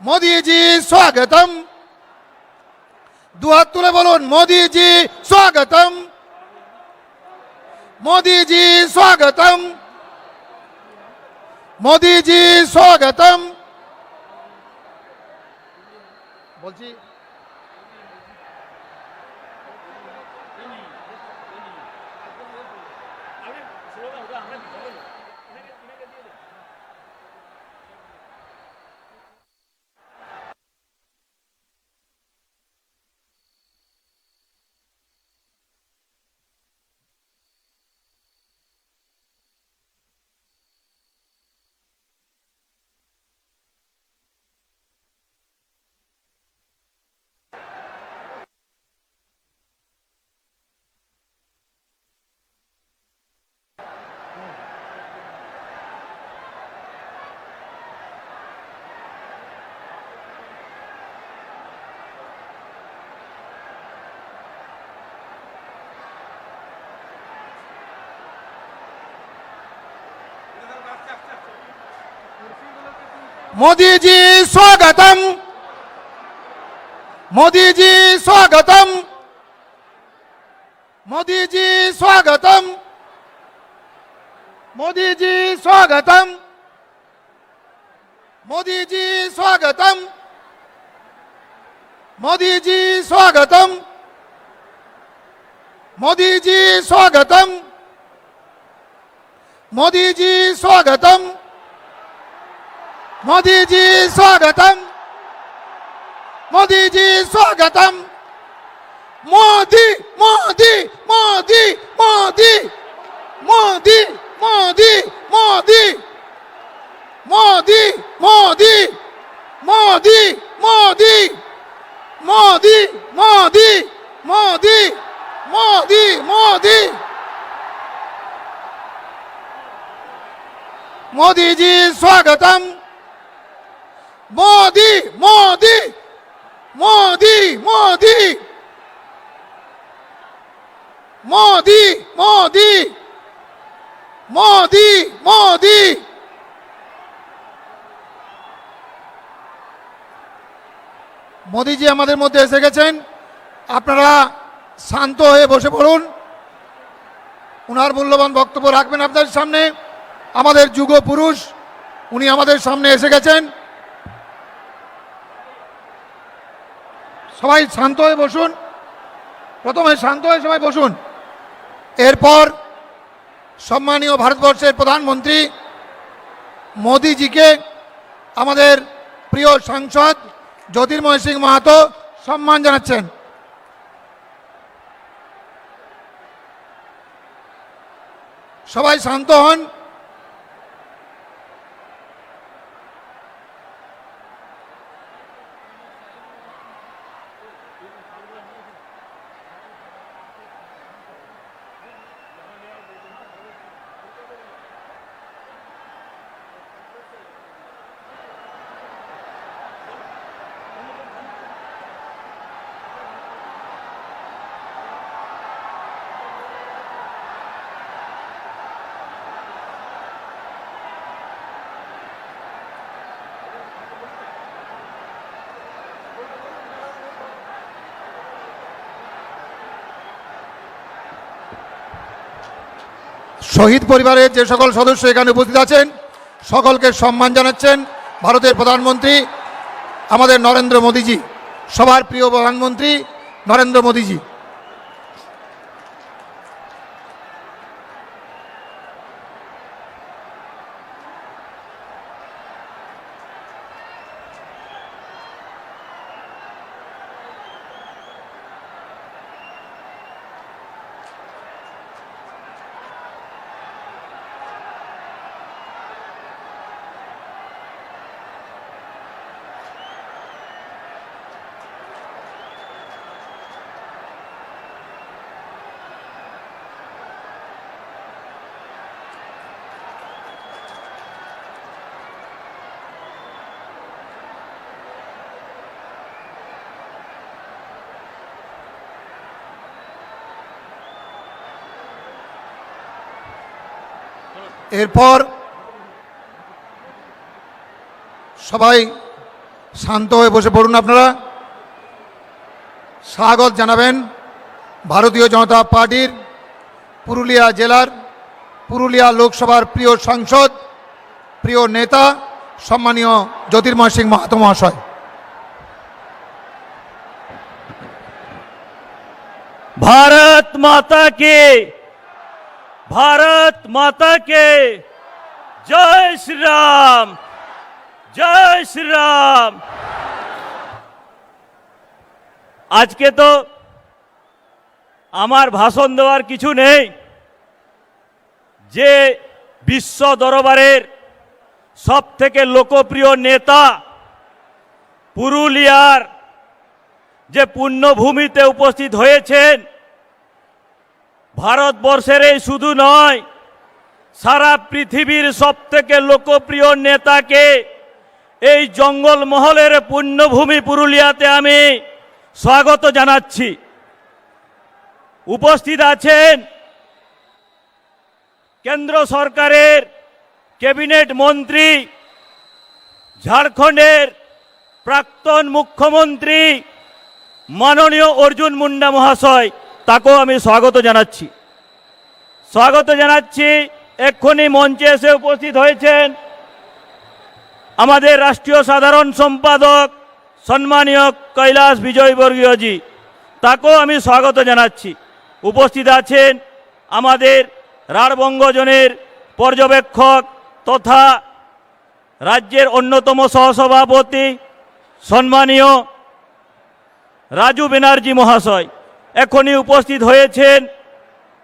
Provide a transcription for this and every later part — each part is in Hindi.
मोदी जी स्वागतम। दो हाथ तुले बोलून मोदी जी स्वागतम, मोदी जी स्वागतम, मोदी जी स्वागतम। বলছি मोदी जी स्वागतम, मोदी जी स्वागतम, मोदी जी स्वागतम, मोदी जी स्वागतम, मोदी जी स्वागतम, मोदी जी स्वागतम, मोदी जी स्वागतम, मोदी जी स्वागतम, मोदी जी स्वागतम, मोदी जी स्वागतम। मोदी मोदी मोदी मोदी मोदी मोदी मोदी मोदी मोदी मोदी मोदी मोदी मोदी मोदी मोदी मोदी मोदी जी स्वागतम। मोदी मोदी मोदी मोदी मोदी मोदी मोदी मोदी মোদিজি আমাদের মধ্যে এসে গেছেন। আপনারা শান্ত হয়ে বসে পড়ুন। ওনার মূল্যবান বক্তব্য রাখবেন আপনাদের সামনে। আমাদের যুগ পুরুষ উনি আমাদের সামনে এসে গেছেন। সবাই শান্ত হয়ে বসুন। প্রথমে শান্ত হয়ে সবাই বসুন। এরপর সম্মানীয় ভারতবর্ষের প্রধানমন্ত্রী মোদিজিকে আমাদের প্রিয় সাংসদ জ্যোতির্ময় সিং মাহাতো সম্মান জানাচ্ছেন। সবাই শান্ত হন। শহীদ পরিবারের যে সকল সদস্য এখানে উপস্থিত আছেন সকলকে সম্মান জানাচ্ছেন ভারতের প্রধানমন্ত্রী আমাদের নরেন্দ্র মোদীজি, সবার প্রিয় প্রধানমন্ত্রী নরেন্দ্র মোদীজি। এরপর সবাই শান্ত হয়ে বসে পড়ুন। আপনারা স্বাগত জানাবেন ভারতীয় জনতা পার্টির পুরুলিয়া জেলার পুরুলিয়া লোকসভার প্রিয় সাংসদ, প্রিয় নেতা, সম্মানীয় জ্যোতির্ময় সিং মাহাতো মহাশয়। भारत माता के, भारत माता के जय श्री राम, जय श्री राम। आज के तो আমার ভাষণ দেওয়ার কিছু নেই। যে বিশ্ব দরবারের সব থেকে লোকপ্রিয় নেতা পুরুলিয়ার যে পুণ্যভূমিতে উপস্থিত হয়েছেন, ভারতবর্ষের এই শুধু নয়, সারা পৃথিবীর সব থেকে লোকপ্রিয় নেতাকে এই জঙ্গলমহলের পুণ্যভূমি পুরুলিয়াতে আমি স্বাগত জানাচ্ছি। উপস্থিত আছেন কেন্দ্র সরকারের ক্যাবিনেট মন্ত্রী, ঝাড়খণ্ডের প্রাক্তন মুখ্যমন্ত্রী মাননীয় অর্জুন মুন্ডা মহাশয়, তাকেও আমি স্বাগত জানাচ্ছি। স্বাগত জানাচ্ছি। এক্ষুনি মঞ্চে এসে উপস্থিত হয়েছেন আমাদের রাষ্ট্রীয় সাধারণ সম্পাদক সম্মানীয় কৈলাস বিজয়বর্গীয়জি, তাকেও আমি স্বাগত জানাচ্ছি। উপস্থিত আছেন আমাদের রাঢ়বঙ্গজনের পর্যবেক্ষক তথা রাজ্যের অন্যতম সহসভাপতি সম্মানীয় রাজু ব্যানার্জি মহাশয়। এখনই উপস্থিত হয়েছেন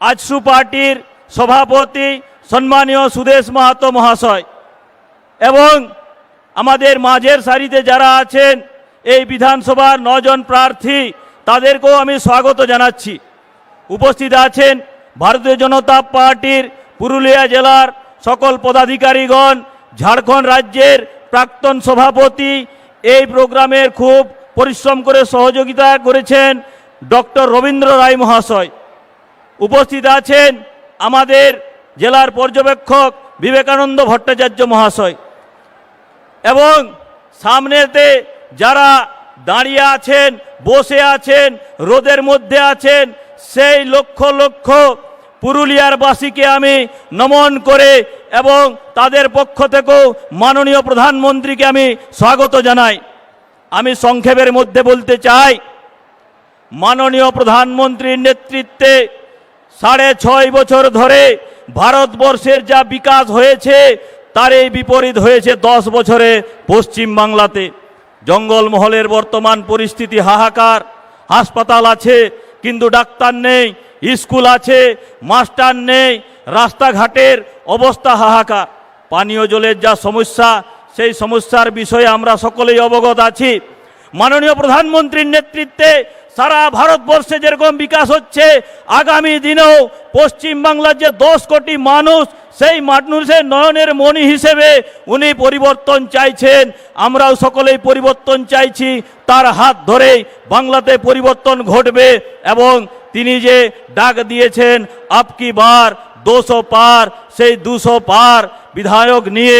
আজসু পার্টির সভাপতি সম্মানীয় সুদেশ মাহাতো মহাশয়, এবং আমাদের মাঝের সারিতে যারা আছেন এই বিধানসভার 9 জন প্রার্থী, তাদেরকেও আমি স্বাগত জানাচ্ছি। উপস্থিত আছেন ভারতীয় জনতা পার্টির পুরুলিয়া জেলার সকল পদাধিকারীগণ, ঝাড়খণ্ড রাজ্যের প্রাক্তন সভাপতি, এই প্রোগ্রামের খুব পরিশ্রম করে সহযোগিতা করেছেন ডক্টর রবীন্দ্র রায় মহাশয়। উপস্থিত আছেন আমাদের জেলার পর্যবেক্ষক বিবেকানন্দ ভট্টাচার্য মহাশয়, এবং সামনেতে যারা দাঁড়িয়ে আছেন, বসে আছেন, রোদের মধ্যে আছেন, সেই লক্ষ লক্ষ পুরুলিয়ার বাসীকে আমি নমন করে এবং তাদের পক্ষ থেকেও মাননীয় প্রধানমন্ত্রীকে আমি স্বাগত জানাই। আমি সংক্ষেপের মধ্যে বলতে চাই, মাননীয় প্রধানমন্ত্রীর নেতৃত্বে 6.5 বছর ধরে ভারতবর্ষের যা বিকাশ হয়েছে তার এই বিপরীত হয়েছে 10 বছরে পশ্চিম বাংলাতে। জঙ্গলমহলের বর্তমান পরিস্থিতি হাহাকার। হাসপাতাল আছে কিন্তু ডাক্তার নেই, স্কুল আছে মাস্টার নেই, রাস্তাঘাটের অবস্থা হাহাকার। পানীয় জলের যা সমস্যা, সেই সমস্যার বিষয়ে আমরা সকলেই অবগত আছি। মাননীয় প্রধানমন্ত্রীর নেতৃত্বে সারা ভারতবর্ষে যেরকম বিকাশ হচ্ছে, আগামী দিনেও পশ্চিম বাংলার যে 10 কোটি মানুষ, সেই মানুষের নয়নের মণি হিসেবে উনি পরিবর্তন চাইছেন। আমরাও সকলেই পরিবর্তন চাইছি। তার হাত ধরেই বাংলাতে পরিবর্তন ঘটবে, এবং তিনি যে ডাক দিয়েছেন আপকি বার 200 পার, সেই 200 পার বিধায়ক নিয়ে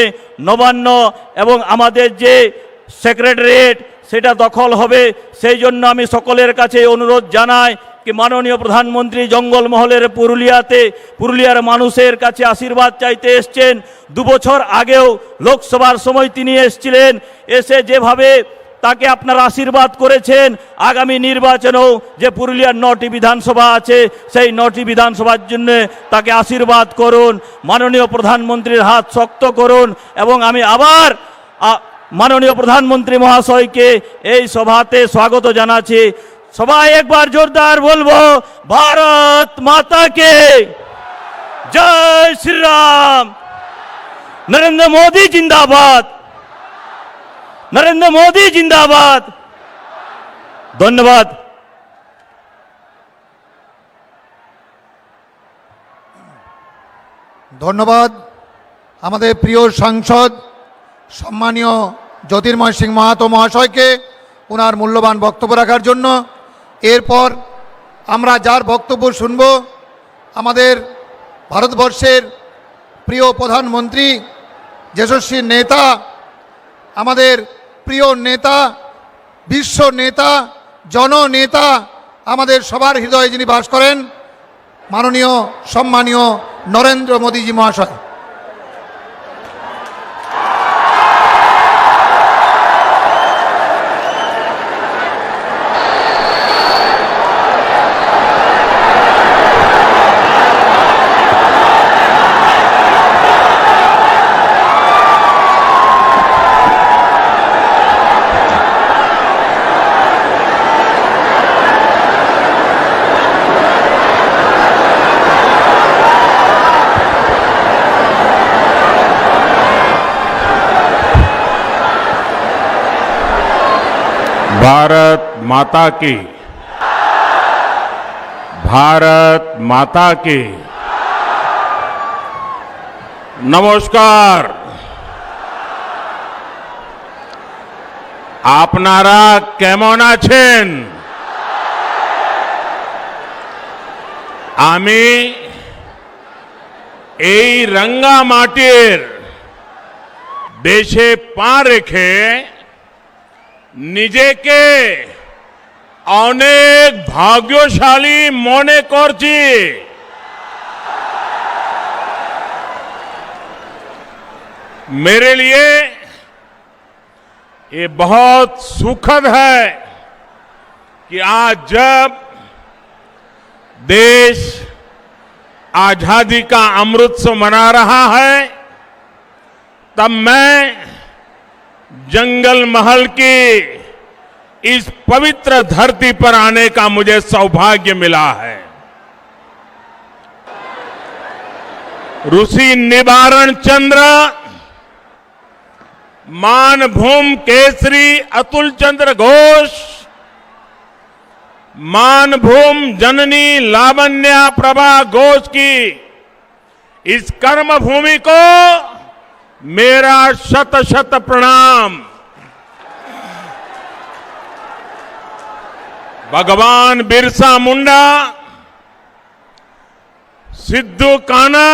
নবান্ন এবং আমাদের যে সেক্রেটারিয়েট সেটা দখল হবে। সেই জন্য আমি সকলের কাছে অনুরোধ জানাই কি মাননীয় প্রধানমন্ত্রী জঙ্গলমহলের পুরুলিয়াতে পুরুলিয়ার মানুষের কাছে আশীর্বাদ চাইতে এসছেন। 2 বছর আগেও লোকসভার সময় তিনি এসেছিলেন, এসে যেভাবে তাকে আপনারা আশীর্বাদ করেছেন, আগামী নির্বাচনেও যে পুরুলিয়ার 9টি বিধানসভা আছে সেই 9টি বিধানসভার জন্য তাকে আশীর্বাদ করুন, মাননীয় প্রধানমন্ত্রীর হাত শক্ত করুন। এবং আমি আবার মাননীয় প্রধানমন্ত্রী মহাশয়কে এই সভাতে স্বাগত জানাচ্ছি। সবাই একবার জোরদার বলবো, ভারত মাতা কে জয় শ্রী রাম, নরেন্দ্র মোদী জিন্দাবাদ, নরেন্দ্র মোদী জিন্দাবাদ। ধন্যবাদ। ধন্যবাদ আমাদের প্রিয় সাংসদ সম্মানীয় জ্যোতির্ময় সিং মাহাতো মহাশয়কে ওনার মূল্যবান বক্তব্য রাখার জন্য। এরপর আমরা যার বক্তব্য শুনব, আমাদের ভারতবর্ষের প্রিয় প্রধানমন্ত্রী, যশস্বী নেতা, আমাদের প্রিয় নেতা, বিশ্ব নেতা, জননেতা, আমাদের সবার হৃদয়ে যিনি বাস করেন, মাননীয় সম্মানীয় নরেন্দ্র মোদীজি মহাশয়। भारत माता की, भारत माता की। नमस्कार। আপনারা কেমন আছেন? আমি এই রাঙ্গামাটির দেশে পা রেখে নিজেকে অনেক ভাগ্যশালী মনে করছি। मेरे लिए ये बहुत सुखद है कि आज जब देश आजादी का अमृतोत्सव मना रहा है, तब मैं जंगल महल की इस पवित्र धरती पर आने का मुझे सौभाग्य मिला है। ऋषि निवारण चंद्र, मानभूम केसरी अतुल चंद्र घोष, मानभूम जननी लावण्या प्रभा घोष की इस कर्म भूमि को मेरा शत शत प्रणाम। भगवान बिरसा मुंडा, सिद्धू कान्हा,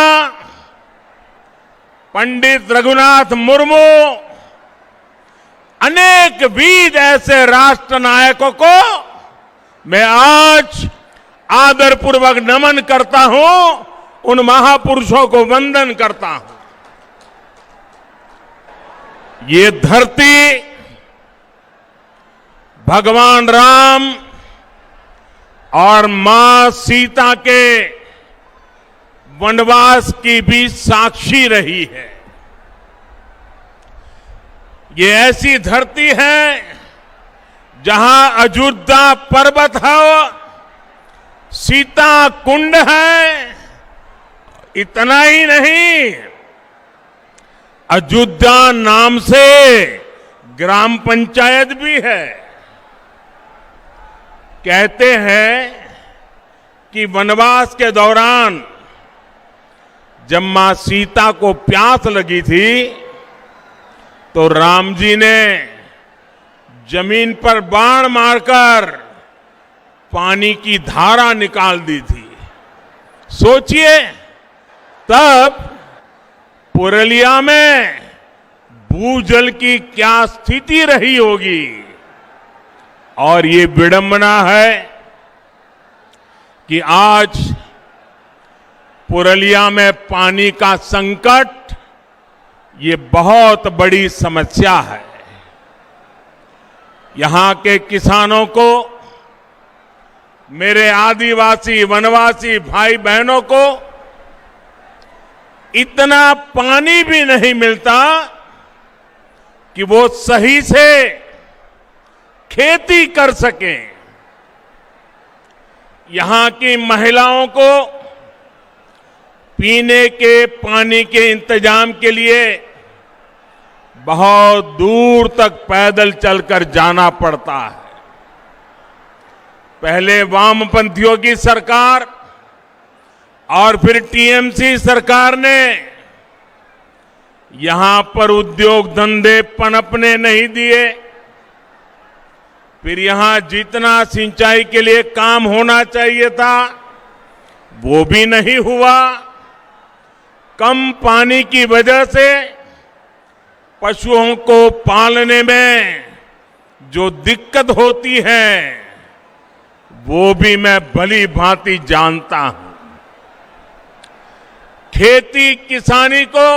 पंडित रघुनाथ मुर्मू, अनेक वीर ऐसे राष्ट्र नायकों को मैं आज आदरपूर्वक नमन करता हूं, उन महापुरुषों को वंदन करता हूं। ये धरती भगवान राम और मां सीता के वनवास की भी साक्षी रही है। ये ऐसी धरती है जहां अयोध्या पर्वत है, सीता कुंड है। इतना ही नहीं, अयोध्या नाम से ग्राम पंचायत भी है। कहते हैं कि वनवास के दौरान जब मां सीता को प्यास लगी थी तो राम जी ने जमीन पर बाण मारकर पानी की धारा निकाल दी थी। सोचिए तब पुरलिया में भूजल की क्या स्थिति रही होगी। और ये विडंबना है कि आज पुरलिया में पानी का संकट ये बहुत बड़ी समस्या है। यहां के किसानों को, मेरे आदिवासी वनवासी भाई बहनों को इतना पानी भी नहीं मिलता कि वो सही से खेती कर सकें। यहां की महिलाओं को पीने के पानी के इंतजाम के लिए बहुत दूर तक पैदल चलकर जाना पड़ता है। पहले वामपंथियों की सरकार और फिर टीएमसी सरकार ने यहां पर उद्योग धंधे पनपने नहीं दिए। फिर यहां जितना सिंचाई के लिए काम होना चाहिए था वो भी नहीं हुआ। कम पानी की वजह से पशुओं को पालने में जो दिक्कत होती है वो भी मैं भली भांति जानता हूं। खेती किसानी को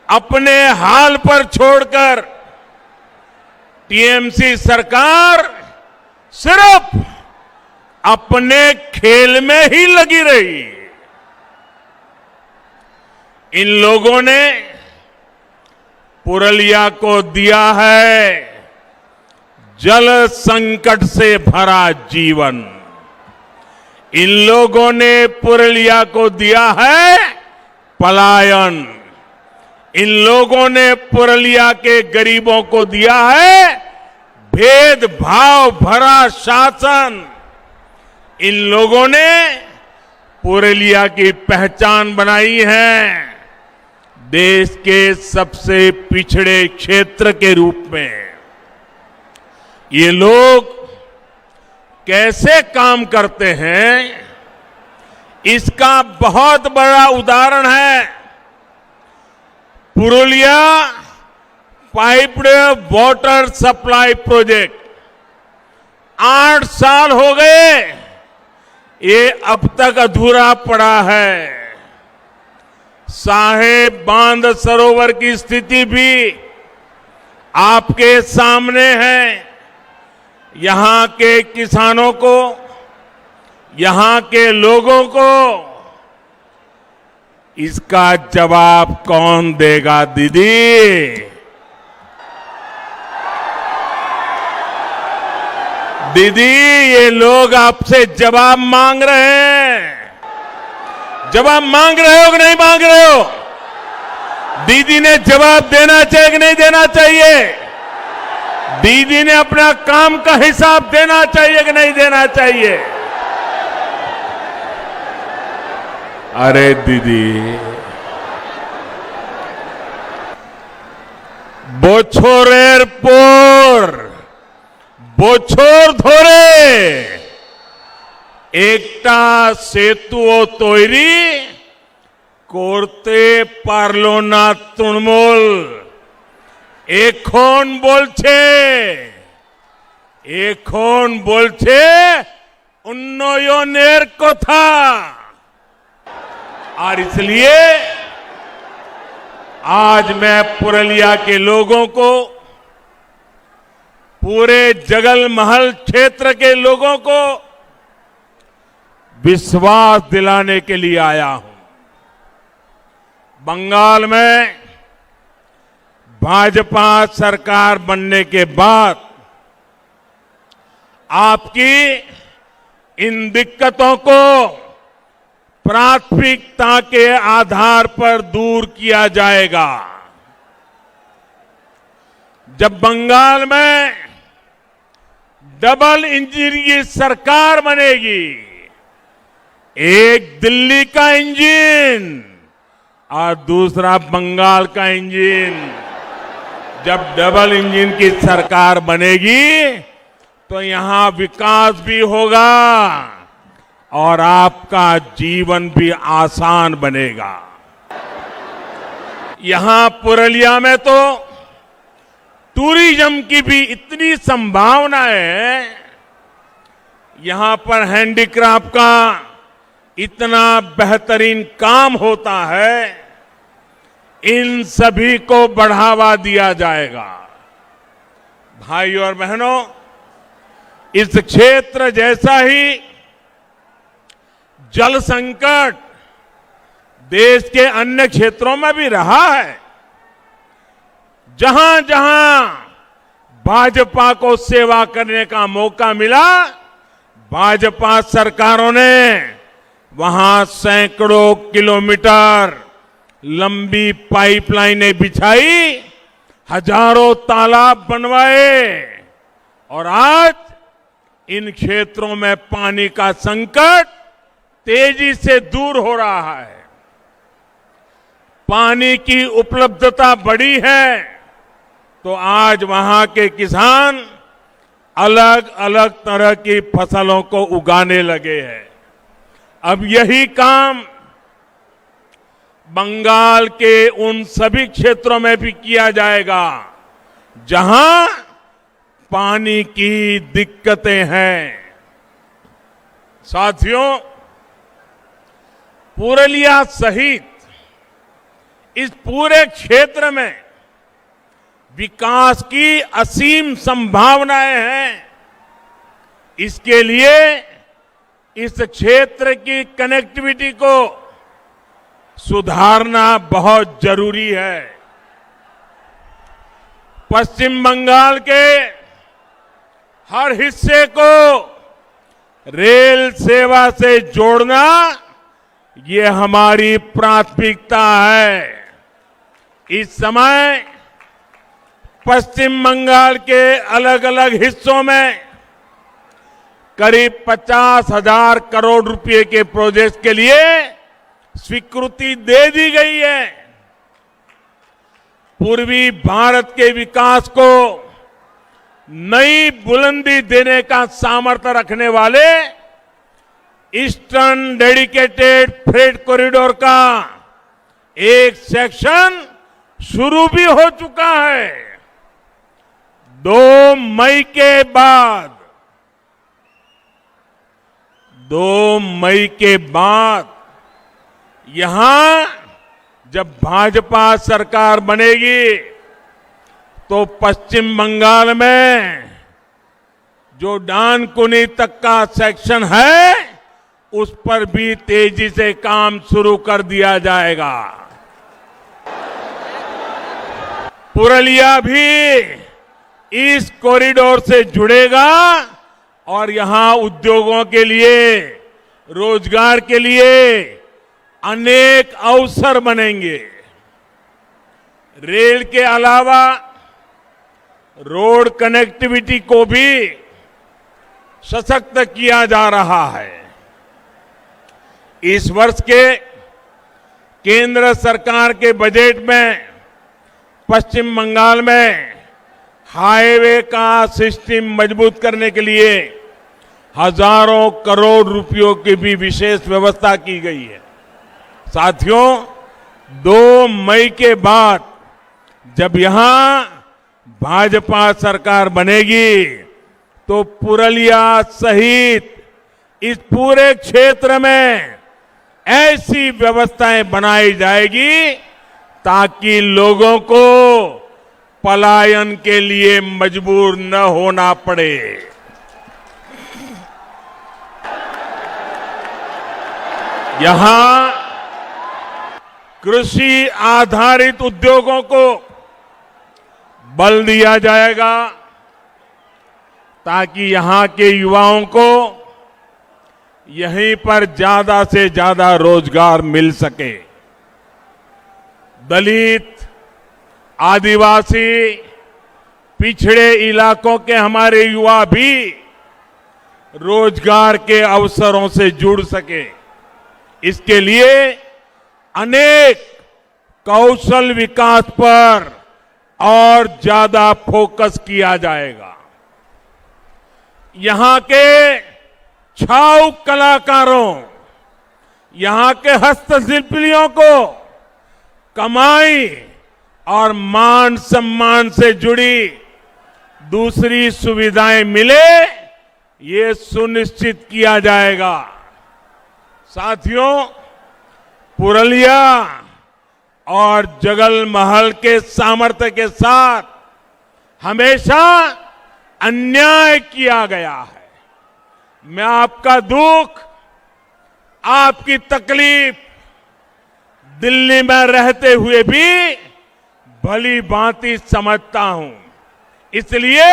अपने हाल पर छोड़कर टीएमसी सरकार सिर्फ अपने खेल में ही लगी रही। इन लोगों ने पुरलिया को दिया है जल संकट से भरा जीवन। इन लोगों ने पुरलिया को दिया है पलायन। इन लोगों ने पुरलिया के गरीबों को दिया है भेदभाव भरा शासन। इन लोगों ने पुरलिया की पहचान बनाई है देश के सबसे पिछड़े क्षेत्र के रूप में। ये लोग कैसे काम करते हैं इसका बहुत बड़ा उदाहरण है Purulia piped water supply project. 8 साल हो गए ये अब तक अधूरा पड़ा है। साहेब बांध सरोवर की स्थिति भी आपके सामने है। यहां के किसानों को, यहां के लोगों को इसका जवाब कौन देगा दीदी? दीदी ये लोग आपसे जवाब मांग रहे हैं। जवाब मांग रहे हो कि नहीं मांग रहे हो? दीदी ने जवाब देना चाहिए कि नहीं देना चाहिए? दीदी ने अपना काम का हिसाब देना चाहिए कि नहीं देना चाहिए? अरे दीदी, बोछोरेर पोर बोछोर धोरे एकटा सेतुओ तैरी করতে পারলো না তৃণমূল। এখন বলছে উন্নয়নের কথা। और इसलिए आज मैं पुरलिया के लोगों को, पूरे जगल महल क्षेत्र के लोगों को विश्वास दिलाने के लिए आया हूं। बंगाल में भाजपा सरकार बनने के बाद आपकी इन दिक्कतों को प्राथमिकता के आधार पर दूर किया जाएगा। जब बंगाल में डबल इंजन की सरकार बनेगी, एक दिल्ली का इंजन और दूसरा बंगाल का इंजन, जब डबल इंजन की सरकार बनेगी तो यहां विकास भी होगा और आपका जीवन भी आसान बनेगा। यहां पुरलिया में तो टूरिज्म की भी इतनी संभावना है। यहां पर हैंडीक्राफ्ट का इतना बेहतरीन काम होता है, इन सभी को बढ़ावा दिया जाएगा। भाइयों और बहनों, इस क्षेत्र जैसा ही जल संकट देश के अन्य क्षेत्रों में भी रहा है। जहां जहां भाजपा को सेवा करने का मौका मिला, भाजपा सरकारों ने वहां सैकड़ों किलोमीटर लंबी पाइपलाइनें बिछाई, हजारों तालाब बनवाए और आज इन क्षेत्रों में पानी का संकट तेजी से दूर हो रहा है। पानी की उपलब्धता बढ़ी है तो आज वहां के किसान अलग अलग तरह की फसलों को उगाने लगे हैं। अब यही काम बंगाल के उन सभी क्षेत्रों में भी किया जाएगा जहां पानी की दिक्कतें हैं। साथियों, पुरलिया सहित इस पूरे क्षेत्र में विकास की असीम संभावनाएं हैं। इसके लिए इस क्षेत्र की कनेक्टिविटी को सुधारना बहुत जरूरी है। पश्चिम बंगाल के हर हिस्से को रेल सेवा से जोड़ना ये हमारी प्राथमिकता है। इस समय पश्चिम बंगाल के अलग अलग हिस्सों में करीब 50,000 करोड़ रुपए के प्रोजेक्ट के लिए स्वीकृति दे दी गई है। पूर्वी भारत के विकास को नई बुलंदी देने का सामर्थ्य रखने वाले ईस्टर्न डेडिकेटेड फ्रेट कॉरिडोर का एक सेक्शन शुरू भी हो चुका है। 2 मई के बाद यहां जब भाजपा सरकार बनेगी तो पश्चिम बंगाल में जो डानकुनी तक का सेक्शन है उस पर भी तेजी से काम शुरू कर दिया जाएगा। पुरलिया भी इस कॉरिडोर से जुड़ेगा और यहां उद्योगों के लिए, रोजगार के लिए अनेक अवसर बनेंगे। रेल के अलावा रोड कनेक्टिविटी को भी सशक्त किया जा रहा है। इस वर्ष के केंद्र सरकार के बजट में पश्चिम बंगाल में हाईवे का सिस्टम मजबूत करने के लिए हजारों करोड़ रुपयों की भी विशेष व्यवस्था की गई है। साथियों, 2 मई के बाद जब यहां भाजपा सरकार बनेगी तो पुरलिया सहित इस पूरे क्षेत्र में ऐसी व्यवस्थाएं बनाई जाएगी ताकि लोगों को पलायन के लिए मजबूर न होना पड़े। यहां कृषि आधारित उद्योगों को बल दिया जाएगा ताकि यहां के युवाओं को यहीं पर ज्यादा से ज्यादा रोजगार मिल सके। दलित, आदिवासी, पिछड़े इलाकों के हमारे युवा भी रोजगार के अवसरों से जुड़ सके। इसके लिए अनेक कौशल विकास पर और ज्यादा फोकस किया जाएगा। यहां के छाऊ कलाकारों, यहां के हस्तशिल्पियों को कमाई और मान सम्मान से जुड़ी दूसरी सुविधाएं मिले, ये सुनिश्चित किया जाएगा। साथियों, पुरलिया और जगलमहल के सामर्थ्य के साथ हमेशा अन्याय किया गया है। मैं आपका दुख, आपकी तकलीफ दिल्ली में रहते हुए भी भली भांति समझता हूं। इसलिए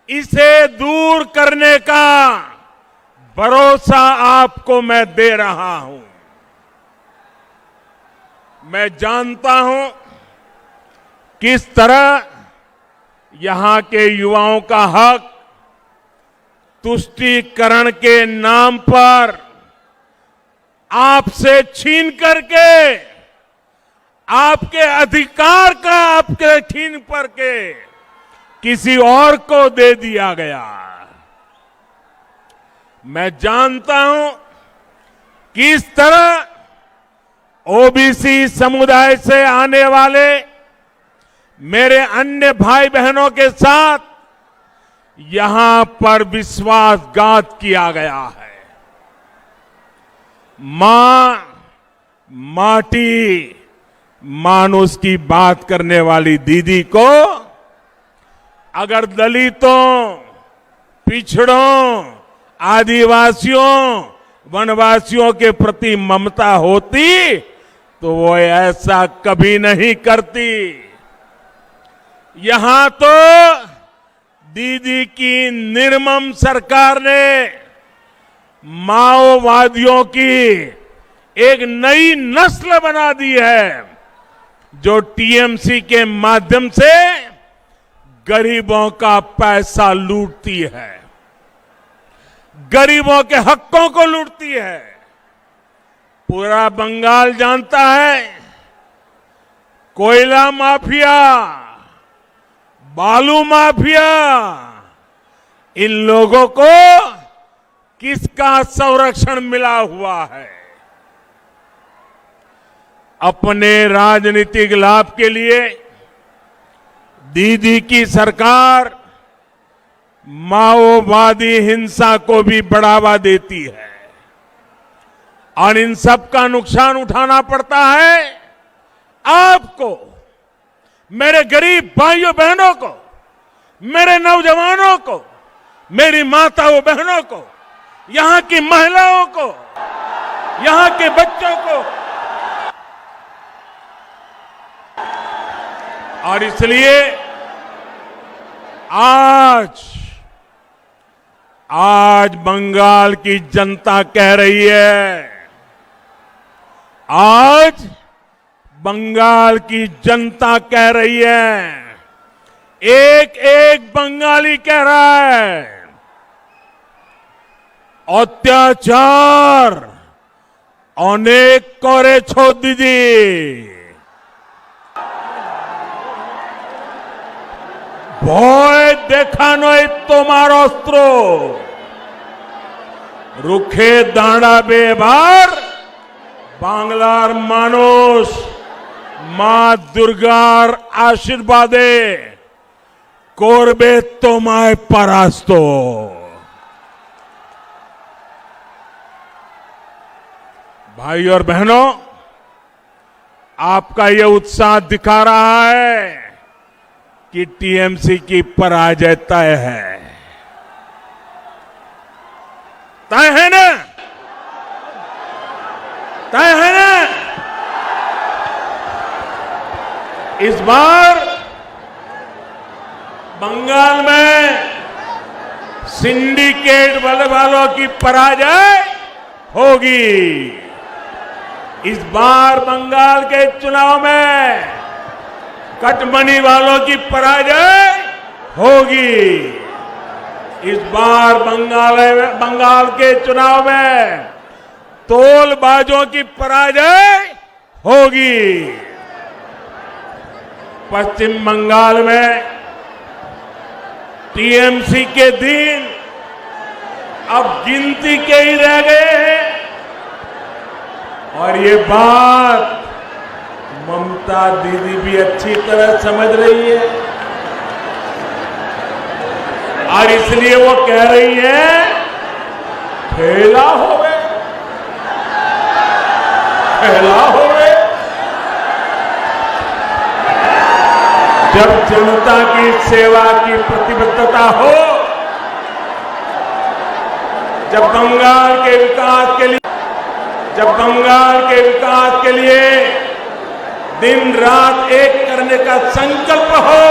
इसे दूर करने का भरोसा आपको मैं दे रहा हूं। मैं जानता हूं किस तरह यहां के युवाओं का हक तुष्टीकरण के नाम पर आपसे छीन करके, आपके अधिकार का आपके छीन करके किसी और को दे दिया गया। मैं जानता हूं किस तरह ओबीसी समुदाय से आने वाले मेरे अन्य भाई बहनों के साथ यहां पर विश्वासघात किया गया है। मां माटी मानुष की बात करने वाली दीदी को अगर दलितों, पिछड़ों, आदिवासियों, वनवासियों के प्रति ममता होती तो वो ऐसा कभी नहीं करती। यहां तो दीदी की निर्मम सरकार ने माओवादियों की एक नई नस्ल बना दी है जो टीएमसी के माध्यम से गरीबों का पैसा लूटती है, गरीबों के हकों को लूटती है। पूरा बंगाल जानता है कोयला माफिया, बालू माफिया, इन लोगों को किसका संरक्षण मिला हुआ है। अपने राजनीतिक लाभ के लिए दीदी की सरकार माओवादी हिंसा को भी बढ़ावा देती है और इन सब का नुकसान उठाना पड़ता है आपको, मेरे गरीब भाइयों बहनों को, मेरे नौजवानों को, मेरी माताओं बहनों को, यहां की महिलाओं को, यहां के बच्चों को। और इसलिए आज बंगाल की जनता कह रही है, आज बंगाल की जनता कह रही है, एक एक बंगाली कह रहा है, अत्याचार अनेक करेছো দিদি, ভয় দেখানোই তোমার অস্ত্র, রুখে দাঁড়াবে এবার বাংলার মানুষ মা দুর্গার আশীর্বাদে করবে তোমায় পরাস্ত। भाई और बहनों, आपका ये उत्साह दिखा रहा है कि टीएमसी की पराजय तय है। तय है ना? तय है ना? इस बार बंगाल में सिंडिकेट वालों की पराजय होगी। इस बार बंगाल के चुनाव में कटमनी वालों की पराजय होगी। इस बार बंगाल के चुनाव में तोलबाजों की पराजय होगी। पश्चिम बंगाल में टीएमसी के दिन अब गिनती के ही रह गए हैं और ये बात ममता दीदी भी अच्छी तरह समझ रही है और इसलिए वो कह रही है खेला हो गए, खेला हो गए। जब जनता की सेवा की प्रतिबद्धता हो, जब बंगाल के विकास के लिए दिन रात एक करने का संकल्प हो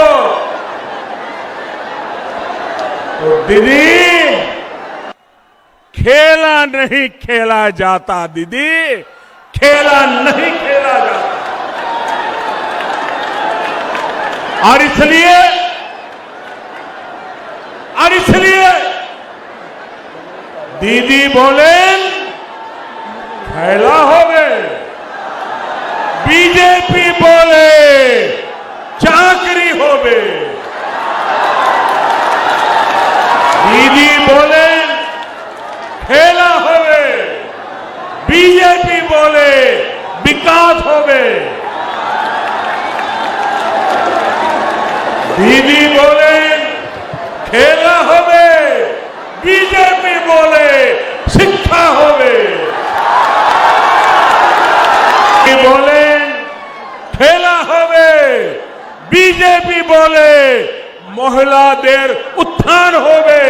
तो दीदी खेला नहीं खेला जाता, दीदी खेला नहीं खेला जाता। और इसलिए दीदी बोले खेला हो गए, बीजेपी बोले चाकरी हो गए। दीदी बोले खेला हो गए, बीजेपी बोले विकास हो गए। दीदी बोले खेला हो মহিলাদের উত্থান হবে।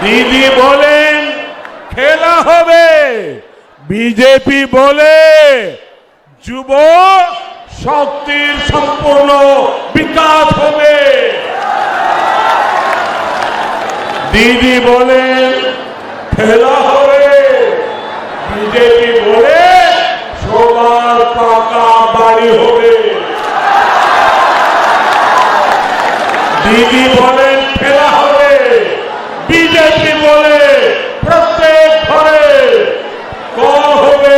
দিদি বলেন খেলা হবে, বিজেপি বলে যুব শক্তির সম্পূর্ণ বিকাশ হবে। দিদি বলেন খেলা হবে, বিজেপি বলে সবার পাকা বাড়ি হবে। দিদি বলেন খেলা হবে, বিজেপি বলে প্রত্যেক ঘরে কল হবে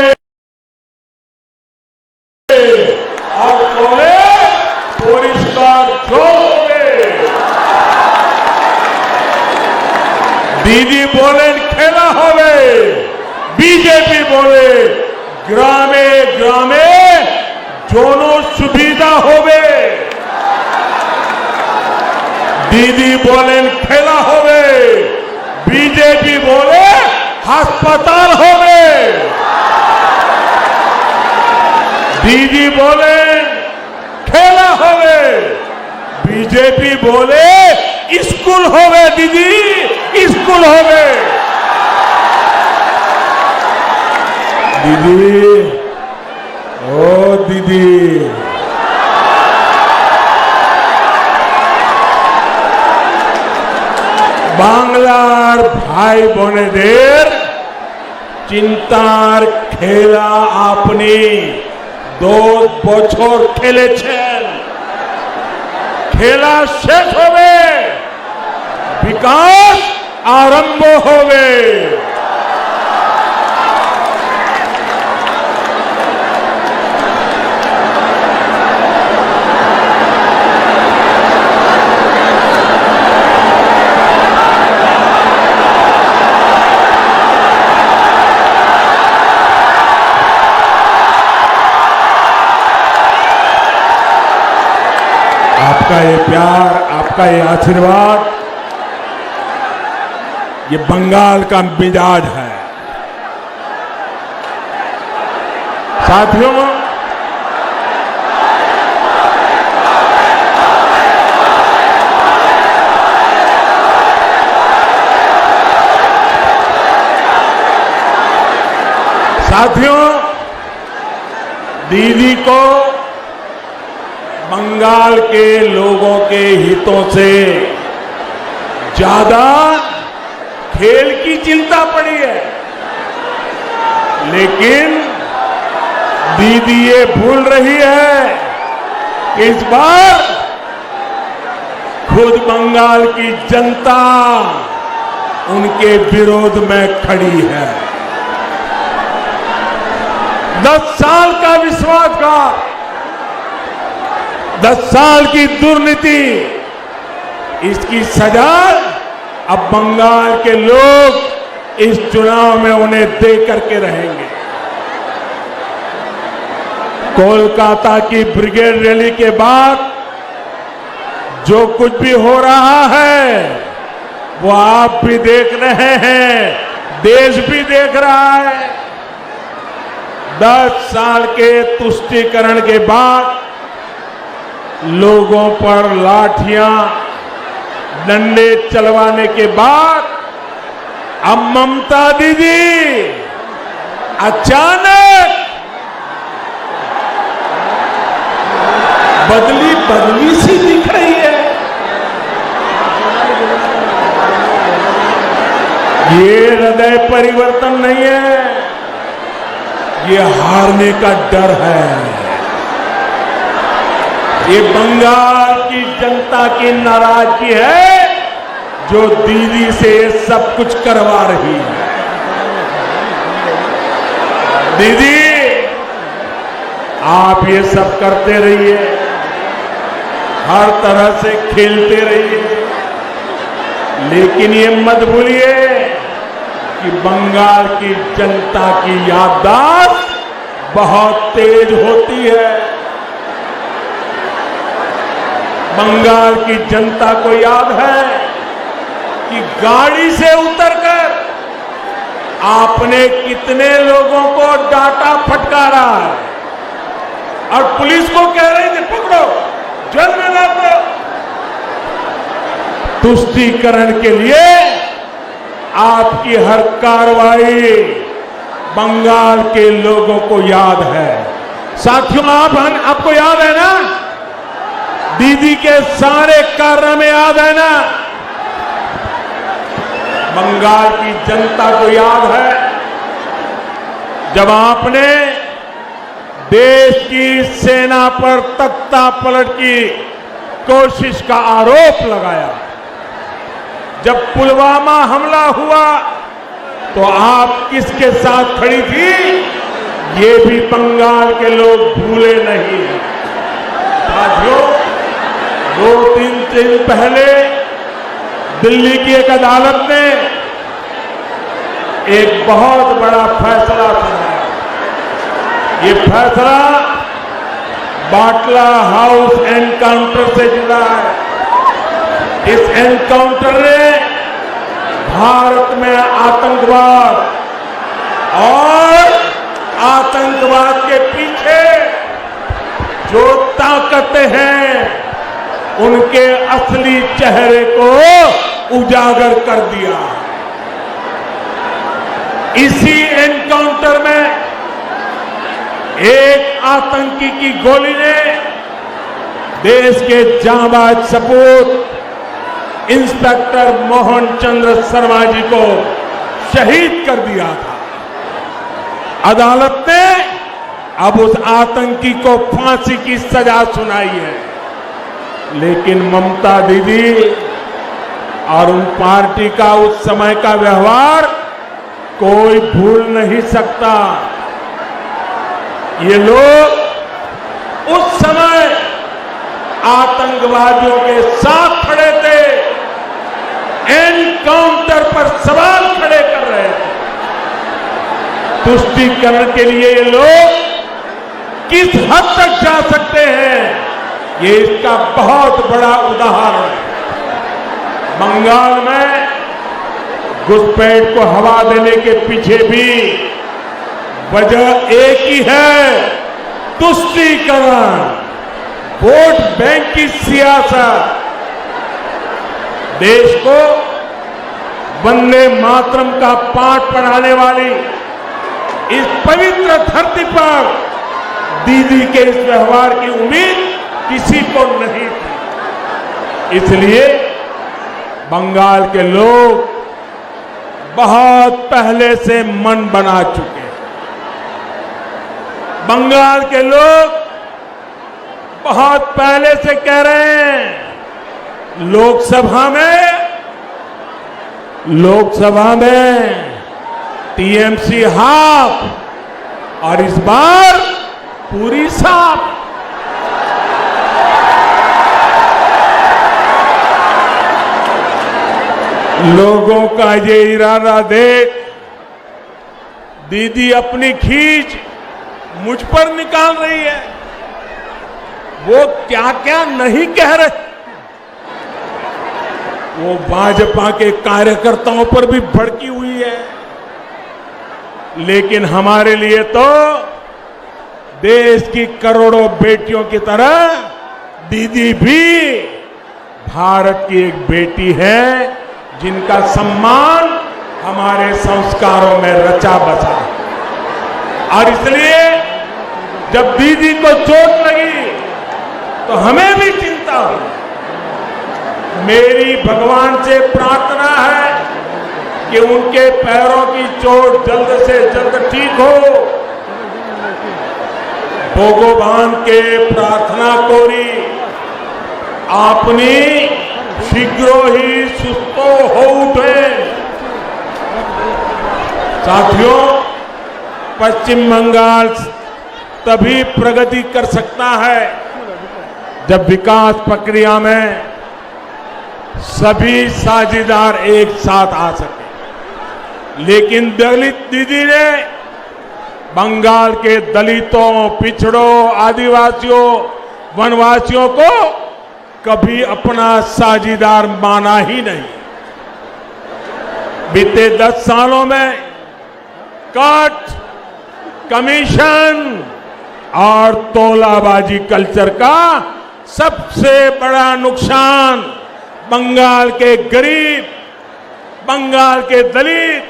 আর কলে পরিষ্কার জল হবে। দিদি বলেন খেলা হবে, বিজেপি বলে গ্রামে গ্রামে জন সুবিধা হবে। দিদি বলেন খেলা হবে, বিজেপি বলে হাসপাতাল হবে। দিদি বলেন খেলা হবে, বিজেপি বলে স্কুল হবে। দিদি স্কুল হবে। দিদি ও দিদি বাংলার ভাই বোনেদের চিন্তার খেলা আপনি 10 বছর খেলেছেন। খেলা শেষ হবে, বিকাশ আরম্ভ হবে। आपका ये प्यार, आपका ये आशीर्वाद, ये बंगाल का मिजाज है। साथियों, दीदी को बंगाल के लोगों के हितों से ज्यादा खेल की चिंता पड़ी है। लेकिन दीदी ये भूल रही है कि इस बार खुद बंगाल की जनता उनके विरोध में खड़ी है। 10 साल का विश्वासघात, 10 साल की दुर्नीति, इसकी सजा अब बंगाल के लोग इस चुनाव में उन्हें दे करके रहेंगे। कोलकाता की ब्रिगेड रैली के बाद जो कुछ भी हो रहा है वो आप भी देख रहे हैं, देश भी देख रहा है। 10 साल के तुष्टीकरण के बाद लोगों पर लाठियां डंडे चलवाने के बाद अब ममता दीदी अचानक बदली सी दिख रही है। ये हृदय परिवर्तन नहीं है, ये हारने का डर है। ये बंगाल की जनता की नाराजगी है जो दीदी से सब कुछ करवा रही है। दीदी आप ये सब करते रहिए, हर तरह से खेलते रहिए, लेकिन ये मत भूलिए कि बंगाल की जनता की याददाश्त बहुत तेज होती है। बंगाल की जनता को याद है कि गाड़ी से उतरकर आपने कितने लोगों को डांटा फटकारा और पुलिस को कह रहे थे पकड़ो, तुष्टीकरण के लिए आपकी हर कार्रवाई बंगाल के लोगों को याद है। साथियों, आपको याद है ना, दीदी के सारे कारनामे याद है ना, बंगाल की जनता को याद है जब आपने देश की सेना पर तख्ता पलट की कोशिश का आरोप लगाया। जब पुलवामा हमला हुआ तो आप किसके साथ खड़ी थी, ये भी बंगाल के लोग भूले नहीं हैं। साथियों, 2-3 दिन पहले दिल्ली की एक अदालत ने एक बहुत बड़ा फैसला सुनाया। ये फैसला बाटला हाउस एनकाउंटर से जुड़ा है। इस एनकाउंटर ने भारत में आतंकवाद और आतंकवाद के पीछे जो ताकतें हैं उनके असली चेहरे को उजागर कर दिया। इसी एनकाउंटर में एक आतंकी की गोली ने देश के जांबाज सपूत इंस्पेक्टर मोहन चंद्र शर्मा जी को शहीद कर दिया था। अदालत ने अब उस आतंकी को फांसी की सजा सुनाई है, लेकिन ममता दीदी और उन पार्टी का उस समय का व्यवहार कोई भूल नहीं सकता। ये लोग उस समय आतंकवादियों के साथ खड़े थे, एनकाउंटर पर सवाल खड़े कर रहे थे। तुष्टीकरण के लिए ये लोग किस हद तक जा सकते हैं, ये इसका बहुत बड़ा उदाहरण है। बंगाल में घुसपैठ को हवा देने के पीछे भी वजह एक ही है, तुष्टीकरण, वोट बैंक की सियासत। देश को वंदे मातरम का पाठ पढ़ाने वाली इस पवित्र धरती पर दीदी के इस व्यवहार की उम्मीद किसी को नहीं थी। इसलिए बंगाल के लोग बहुत पहले से मन बना चुके हैं। बंगाल के लोग बहुत पहले से कह रहे हैं, लोकसभा में टीएमसी हाफ और इस बार पूरी साफ। लोगों का ये इरादा देख दीदी अपनी खींच मुझ पर निकाल रही है। वो क्या क्या नहीं कह रहे, वो भाजपा के कार्यकर्ताओं पर भी भड़की हुई है। लेकिन हमारे लिए तो देश की करोड़ों बेटियों की तरह दीदी भी भारत की एक बेटी है, जिनका सम्मान हमारे संस्कारों में रचा बसा। और इसलिए जब दीदी को चोट लगी तो हमें भी चिंता हुई। मेरी भगवान से प्रार्थना है कि उनके पैरों की चोट जल्द से जल्द ठीक हो। भगवान के प्रार्थना कोरी आपनी शीघ्र ही सुस्थो हो उठे। साथियों, पश्चिम बंगाल तभी प्रगति कर सकता है जब विकास प्रक्रिया में सभी साझेदार एक साथ आ सके। लेकिन दलित दीदी ने बंगाल के दलितों, पिछड़ों, आदिवासियों, वनवासियों को कभी अपना साझेदार माना ही नहीं। बीते 10 सालों में कट, कमीशन और तोलाबाजी कल्चर का सबसे बड़ा नुकसान बंगाल के गरीब, बंगाल के दलित,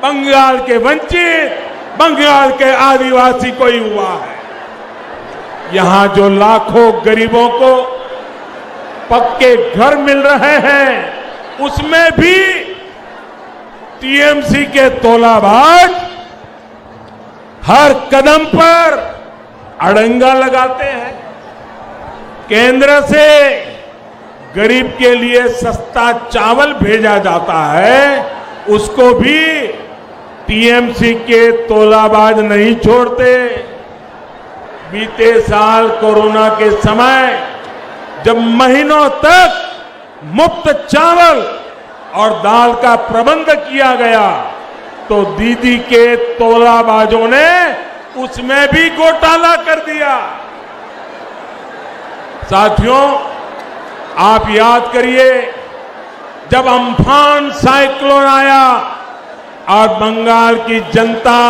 बंगाल के वंचित, बंगाल के आदिवासी को ही हुआ है। यहां जो लाखों गरीबों को पक्के घर मिल रहे हैं, उसमें भी टीएमसी के तोलाबाज हर कदम पर अड़ंगा लगाते हैं। केंद्र से गरीब के लिए सस्ता चावल भेजा जाता है, उसको भी टीएमसी के तोलाबाज नहीं छोड़ते। बीते साल कोरोना के समय जब महीनों तक मुफ्त चावल और दाल का प्रबंध किया गया, तो दीदी के तोलाबाजों ने उसमें भी घोटाला कर दिया। साथियों, आप याद करिए, जब अम्फान साइक्लोन आया और बंगाल की जनता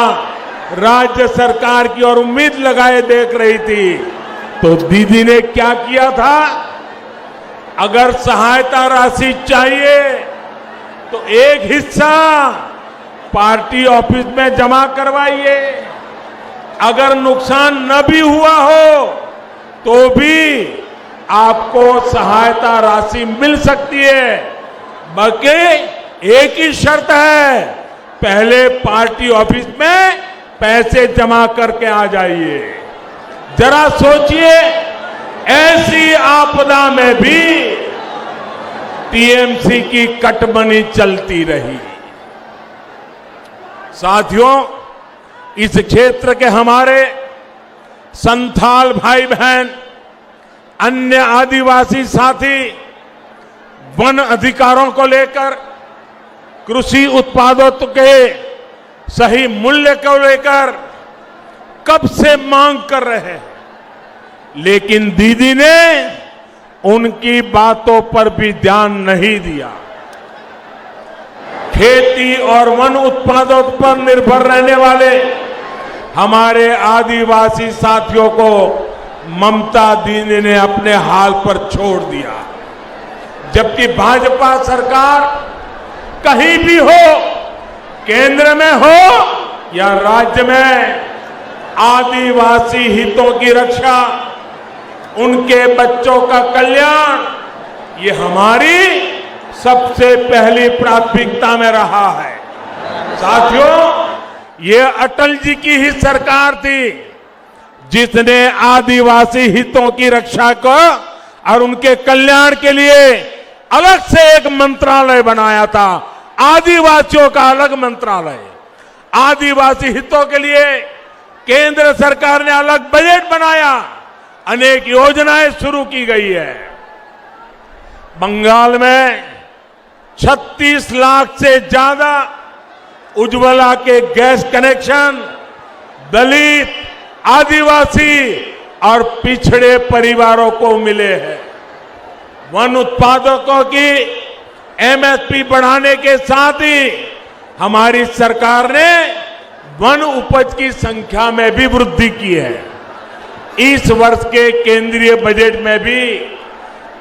राज्य सरकार की ओर उम्मीद लगाए देख रही थी, तो दीदी ने क्या किया था? अगर सहायता राशि चाहिए तो एक हिस्सा पार्टी ऑफिस में जमा करवाइए, अगर नुकसान न भी हुआ हो तो भी आपको सहायता राशि मिल सकती है। बल्कि एक ही शर्त है, पहले पार्टी ऑफिस में पैसे जमा करके आ जाइए। जरा सोचिए, ऐसी आपदा में भी टीएमसी की कटमनी चलती रही। साथियों, इस क्षेत्र के हमारे संथाल भाई बहन, अन्य आदिवासी साथी वन अधिकारों को लेकर, कृषि उत्पादों के सही मूल्य को लेकर कब से मांग कर रहे हैं, लेकिन दीदी ने उनकी बातों पर भी ध्यान नहीं दिया। खेती और वन उत्पादों पर निर्भर रहने वाले हमारे आदिवासी साथियों को ममता दीदी ने अपने हाल पर छोड़ दिया। जबकि भाजपा सरकार कहीं भी हो, केंद्र में हो या राज्य में, आदिवासी हितों की रक्षा, उनके बच्चों का कल्याण, ये हमारी सबसे पहली प्राथमिकता में रहा है। साथियों, ये अटल जी की ही सरकार थी जिसने आदिवासी हितों की रक्षा को और उनके कल्याण के लिए अलग से एक मंत्रालय बनाया था, आदिवासियों का अलग मंत्रालय। आदिवासी हितों के लिए केंद्र सरकार ने अलग बजट बनाया, अनेक योजनाएं शुरू की गई है। बंगाल में 36 लाख से ज्यादा उज्ज्वला के गैस कनेक्शन दलित, आदिवासी और पिछड़े परिवारों को मिले हैं। वन उत्पादकों की एमएसपी बढ़ाने के साथ ही हमारी सरकार ने वन उपज की संख्या में भी वृद्धि की है। इस वर्ष के केंद्रीय बजट में भी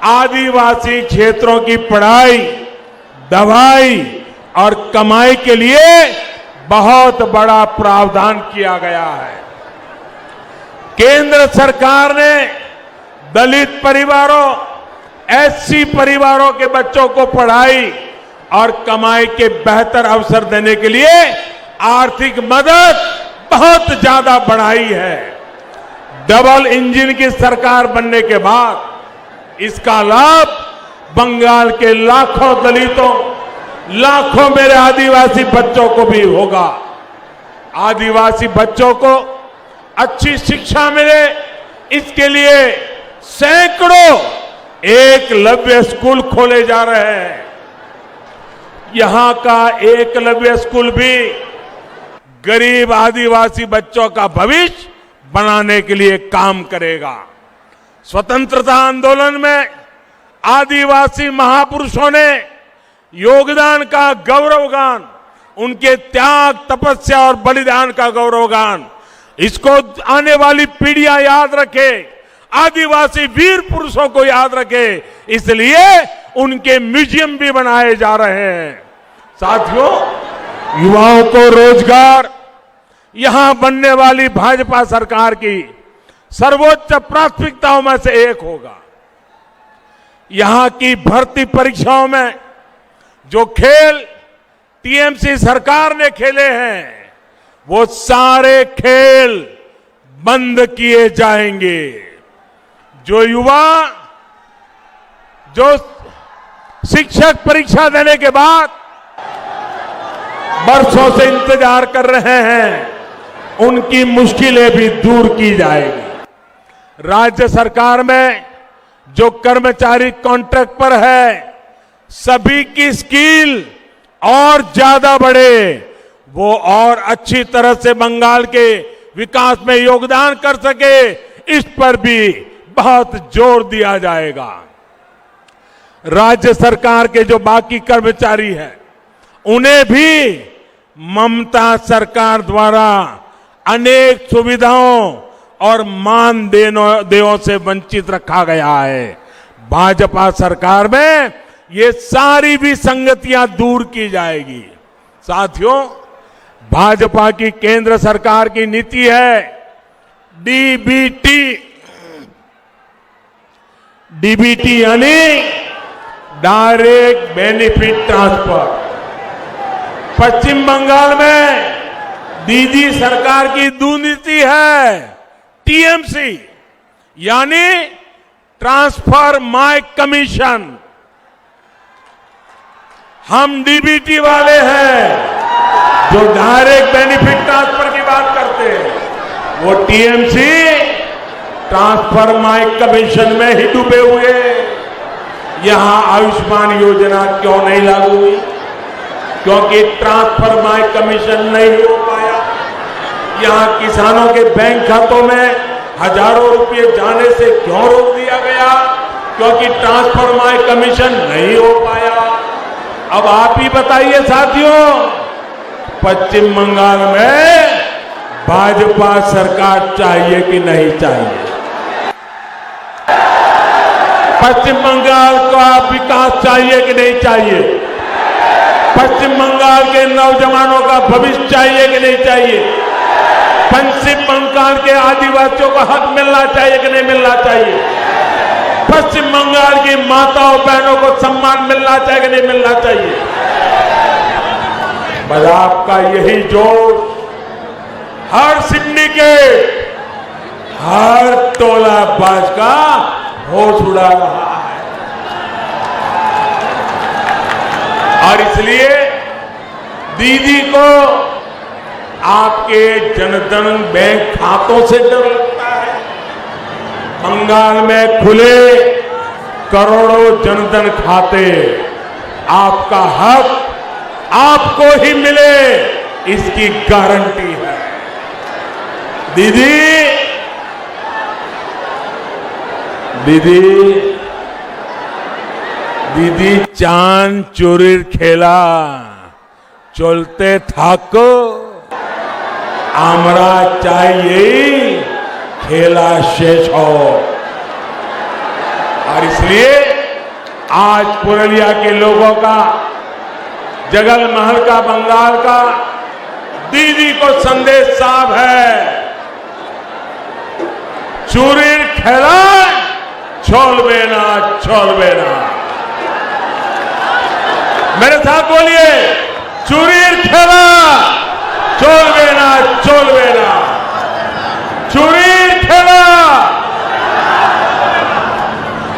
आदिवासी क्षेत्रों की पढ़ाई, दवाई और कमाई के लिए बहुत बड़ा प्रावधान किया गया है। केंद्र सरकार ने दलित परिवारों, एससी परिवारों के बच्चों को पढ़ाई और कमाई के बेहतर अवसर देने के लिए आर्थिक मदद बहुत ज्यादा बढ़ाई है। डबल इंजन की सरकार बनने के बाद इसका लाभ बंगाल के लाखों दलितों, लाखों मेरे आदिवासी बच्चों को भी होगा। आदिवासी बच्चों को अच्छी शिक्षा मिले, इसके लिए सैकड़ों एकलव्य स्कूल खोले जा रहे हैं। यहां का एकलव्य स्कूल भी गरीब आदिवासी बच्चों का भविष्य बनाने के लिए काम करेगा। स्वतंत्रता आंदोलन में आदिवासी महापुरुषों ने योगदान का गौरवगान, उनके त्याग, तपस्या और बलिदान का गौरवगान, इसको आने वाली पीढ़ियां याद रखे, आदिवासी वीर पुरुषों को याद रखे, इसलिए उनके म्यूजियम भी बनाए जा रहे हैं। साथियों, युवाओं को रोजगार यहां बनने वाली भाजपा सरकार की सर्वोच्च प्राथमिकताओं में से एक होगा। यहां की भर्ती परीक्षाओं में जो खेल टीएमसी सरकार ने खेले हैं, वो सारे खेल बंद किए जाएंगे। जो युवा जो शिक्षक परीक्षा देने के बाद बरसों से इंतजार कर रहे हैं, उनकी मुश्किलें भी दूर की जाएगी। राज्य सरकार में जो कर्मचारी कॉन्ट्रैक्ट पर है, सभी की स्किल और ज्यादा बढ़े, वो और अच्छी तरह से बंगाल के विकास में योगदान कर सके, इस पर भी बहुत जोर दिया जाएगा। राज्य सरकार के जो बाकी कर्मचारी हैं, उन्हें भी ममता सरकार द्वारा अनेक सुविधाओं और मान देनों से वंचित रखा गया है। भाजपा सरकार में ये सारी विसंगतियां दूर की जाएगी। साथियों, भाजपा की केंद्र सरकार की नीति है डीबीटी यानी डायरेक्ट बेनिफिट ट्रांसफर। पश्चिम बंगाल में दीदी सरकार की नीति है टीएमसी यानी ट्रांसफर माय कमीशन। हम डीबीटी वाले हैं जो डायरेक्ट बेनिफिट ट्रांसफर की बात करते हैं, वो टीएमसी ट्रांसफर माय कमीशन में ही डूबे हुए। यहां आयुष्मान योजना क्यों नहीं लागू हुई? क्योंकि ट्रांसफर माय कमीशन नहीं हो पाया। यहां किसानों के बैंक खातों में हजारों रुपए जाने से क्यों रोक दिया गया? क्योंकि ट्रांसफर माय कमीशन नहीं हो पाया। अब आप ही बताइए साथियों, पश्चिम बंगाल में भाजपा सरकार चाहिए कि नहीं चाहिए? पश्चिम बंगाल का विकास चाहिए कि नहीं चाहिए? पश्चिम बंगाल के नौजवानों का भविष्य चाहिए कि नहीं चाहिए? पश्चिम बंगाल के आदिवासियों को हक मिलना चाहिए कि नहीं मिलना चाहिए? पश्चिम बंगाल की माताओं बहनों को सम्मान मिलना चाहिए कि नहीं मिलना चाहिए? बस आपका यही जोश हर सिंडिकेट, हर टोला बाज का होश उड़ा रहा है। और इसलिए दीदी को आपके जनधन बैंक खातों से डर लगता है। बंगाल में खुले करोड़ों जनधन खाते, आपका हक आपको ही मिले, इसकी गारंटी है। दीदी चांद चोरीर खेला चलते थाको, आमरा चाहिए खेला शेष हो। और इसलिए आज पुरुलिया के लोगों का, जगल महल का, बंगाल का दीदी को संदेश साफ है, चूरीर खेला छोड़बे ना, छोड़बे ना। मेरे साथ बोलिए, चूरीर खेला छोड़बे ना, छोड़बे ना। चूरीर खेला,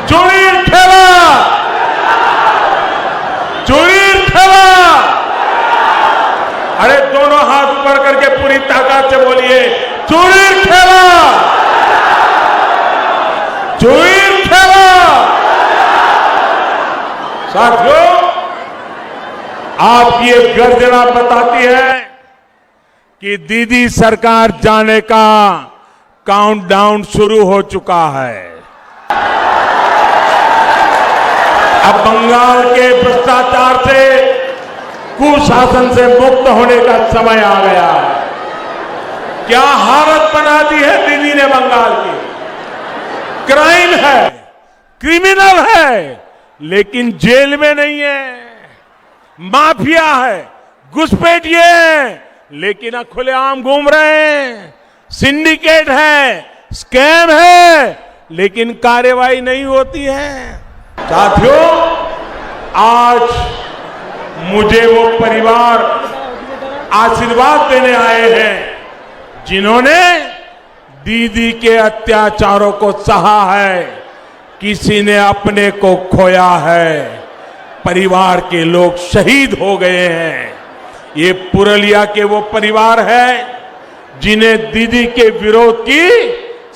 चूरीर खेला, चूरीर खेला। अरे दोनों हाथ ऊपर करके पूरी ताकत से बोलिए, चूरीर खेला, चूरीर खेला। साथियों, आपकी ये गर्जना बताती है कि दीदी सरकार जाने का काउंटडाउन शुरू हो चुका है। अब बंगाल के भ्रष्टाचार से, कुशासन से मुक्त होने का समय आ गया है। क्या हालत बना दी है दीदी ने बंगाल की। क्राइम है, क्रिमिनल है, लेकिन जेल में नहीं है। माफिया है, घुसपैठिए हैं, लेकिन खुलेआम घूम रहे हैं। सिंडिकेट है, स्कैम है, लेकिन कार्रवाई नहीं होती है। साथियों, आज मुझे वो परिवार आशीर्वाद देने आए हैं जिन्होंने दीदी के अत्याचारों को सहा है। किसी ने अपने को खोया है, परिवार के लोग शहीद हो गए हैं। ये पुरलिया के वो परिवार है जिन्हें दीदी के विरोध की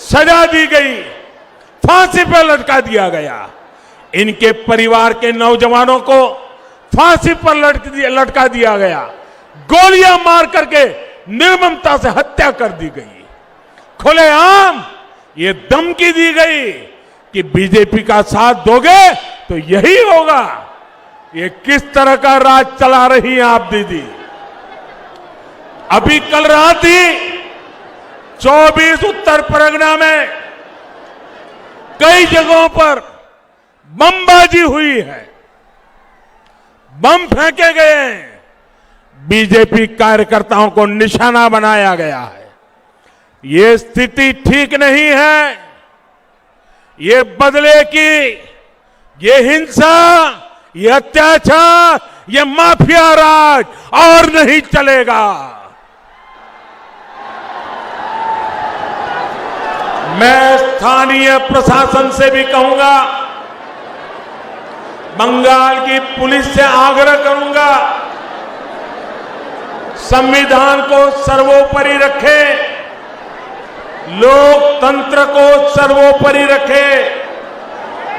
सजा दी गई, फांसी पर लटका दिया गया। इनके परिवार के नौजवानों को फांसी पर लटका दिया गया, गोलियां मार करके निर्ममता से हत्या कर दी गई। खुलेआम ये धमकी दी गई कि बीजेपी का साथ दोगे तो यही होगा। ये किस तरह का राज चला रही हैं आप दीदी। अभी कल रात ही 24 उत्तर परगना में कई जगहों पर बमबाजी हुई है, बम फेंके गए हैं, बीजेपी कार्यकर्ताओं को निशाना बनाया गया है। ये स्थिति ठीक नहीं है। ये बदले की, ये हिंसा, ये अत्याचार, ये माफिया राज और नहीं चलेगा। मैं स्थानीय प्रशासन से भी कहूंगा, बंगाल की पुलिस से आग्रह करूंगा, संविधान को सर्वोपरि रखे, लोकतंत्र को सर्वोपरि रखे।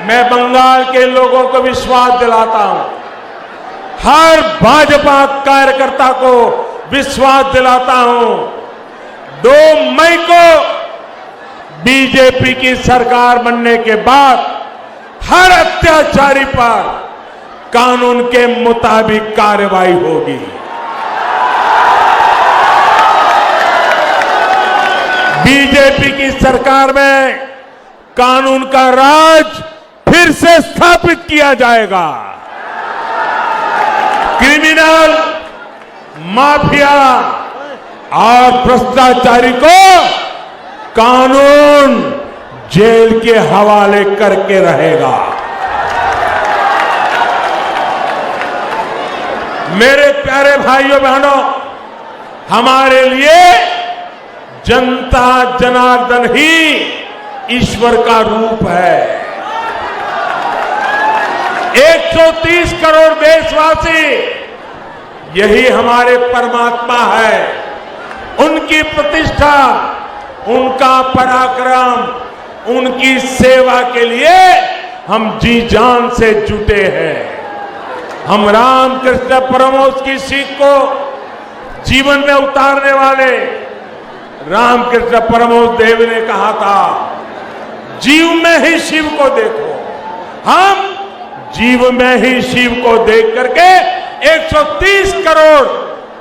मैं बंगाल के लोगों को विश्वास दिलाता हूं, हर भाजपा कार्यकर्ता को विश्वास दिलाता हूं, 2 मई को बीजेपी की सरकार बनने के बाद हर अत्याचारी पर कानून के मुताबिक कार्रवाई होगी। बीजेपी की सरकार में कानून का राज फिर से स्थापित किया जाएगा। क्रिमिनल, माफिया और भ्रष्टाचारी को कानून जेल के हवाले करके रहेगा। मेरे प्यारे भाइयों बहनों, हमारे लिए जनता जनार्दन ही ईश्वर का रूप है। 130 करोड़ देशवासी यही हमारे परमात्मा है। उनकी प्रतिष्ठा, उनका पराक्रम, उनकी सेवा के लिए हम जी जान से जुटे हैं। हम रामकृष्ण परमहंस की सीख को जीवन में उतारने वाले रामकृष्ण परमहंस देव ने कहा था, जीव में ही शिव को देखो। हम जीव में ही शिव को देख करके 130 करोड़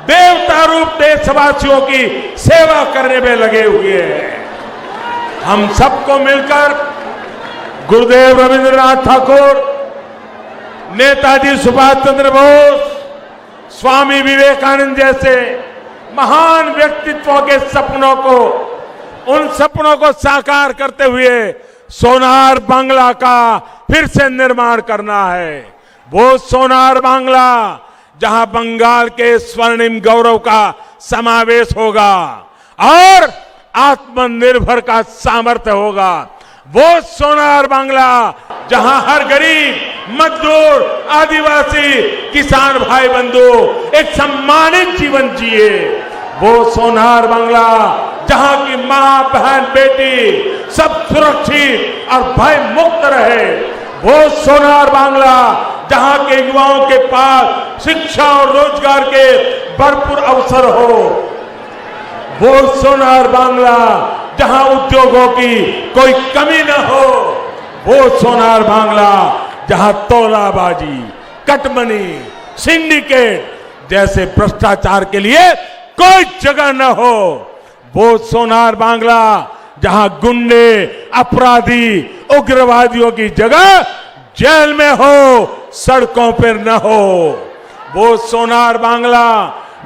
देवता रूप देशवासियों की सेवा करने में लगे हुए हैं। हम सबको मिलकर गुरुदेव रविंद्रनाथ ठाकुर, नेताजी सुभाष चंद्र बोस, स्वामी विवेकानंद जैसे महान व्यक्तित्वों के सपनों को, उन सपनों को साकार करते हुए सोनार बांग्ला का फिर से निर्माण करना है। वो सोनार बांग्ला जहां बंगाल के स्वर्णिम गौरव का समावेश होगा और आत्मनिर्भर का सामर्थ्य होगा। वो सोनार बांग्ला जहां हर गरीब, मजदूर, आदिवासी, किसान भाई बंधु एक सम्मानित जीवन जिए। वो सोनार बांग्ला जहां की मां, बहन, बेटी सब सुरक्षित और भय मुक्त रहे। वो सोनार बांग्ला जहां के युवाओं के पास शिक्षा और रोजगार के भरपूर अवसर हो। वो सोनार बांग्ला जहां उद्योगों की कोई कमी न हो। वो सोनार बांग्ला जहां तोलाबाजी, कटमनी, सिंडिकेट जैसे भ्रष्टाचार के लिए कोई जगह न हो। वो सोनार बांग्ला जहां गुंडे, अपराधी, उग्रवादियों की जगह जेल में हो, सड़कों पर न हो। वो सोनार बांग्ला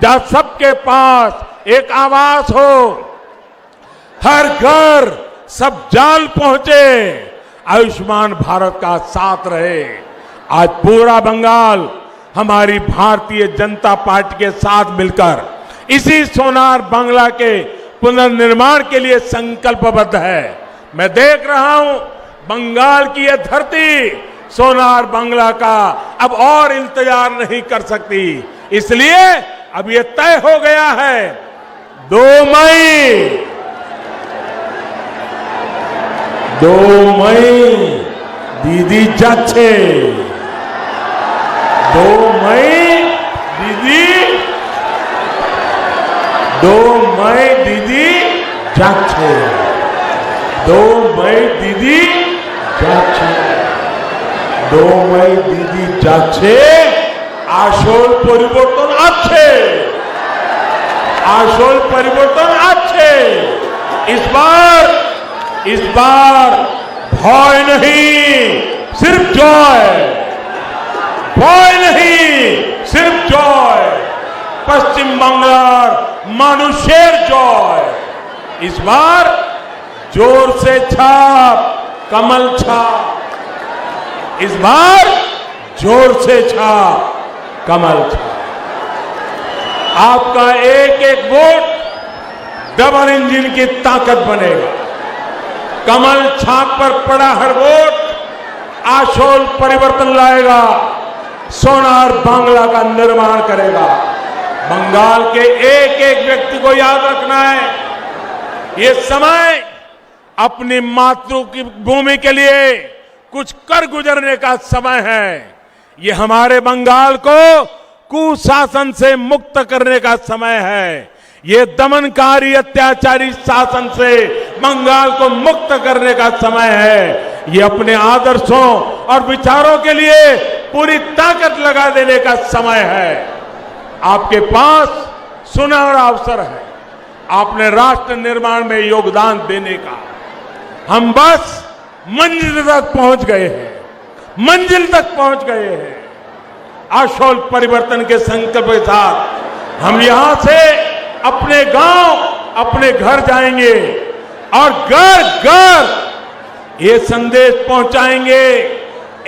जहां सबके पास एक आवास हो, हर घर सब जान पहुंचे, आयुष्मान भारत का साथ रहे। आज पूरा बंगाल हमारी भारतीय जनता पार्टी के साथ मिलकर इसी सोनार बांग्ला के पुनर्निर्माण के लिए संकल्पबद्ध है। मैं देख रहा हूं बंगाल की यह धरती सोनार बांग्ला का अब और इंतजार नहीं कर सकती। इसलिए अब यह तय हो गया है 2 मई दीदी जाच्छे, 2 मई दीदी, 2 मई दीदी जाच्छे, 2 मई दीदी जाच्छे, 2 मई दीदी जाच्छे। আসল পরিবর্তন আছে, আসল পরিবর্তন আছে। इस बार भय नहीं, सिर्फ जॉय, भय नहीं, सिर्फ जॉय। पश्चिम बांग्लार मानुषेर जॉय। इस बार जोर से छाप, कमल छाप। इस बार जोर से छाप, कमल छाप। आपका एक एक वोट डबल इंजन की ताकत बनेगा। कमल छाप पर पड़ा हर वोट आशोल परिवर्तन लाएगा, सोनार बांग्ला का निर्माण करेगा। बंगाल के एक एक व्यक्ति को याद रखना है, ये समय अपनी मातृभूमि के लिए कुछ कर गुजरने का समय है। ये हमारे बंगाल को कुशासन से मुक्त करने का समय है। ये दमनकारी अत्याचारी शासन से बंगाल को मुक्त करने का समय है। ये अपने आदर्शों और विचारों के लिए पूरी ताकत लगा देने का समय है। आपके पास सुनहरा अवसर है, आपने राष्ट्र निर्माण में योगदान देने का। हम बस मंजिल तक पहुंच गए हैं, मंजिल तक पहुंच गए हैं। आशोल परिवर्तन के संकल्प के साथ हम यहां से अपने गांव, अपने घर जाएंगे और घर घर ये संदेश पहुंचाएंगे,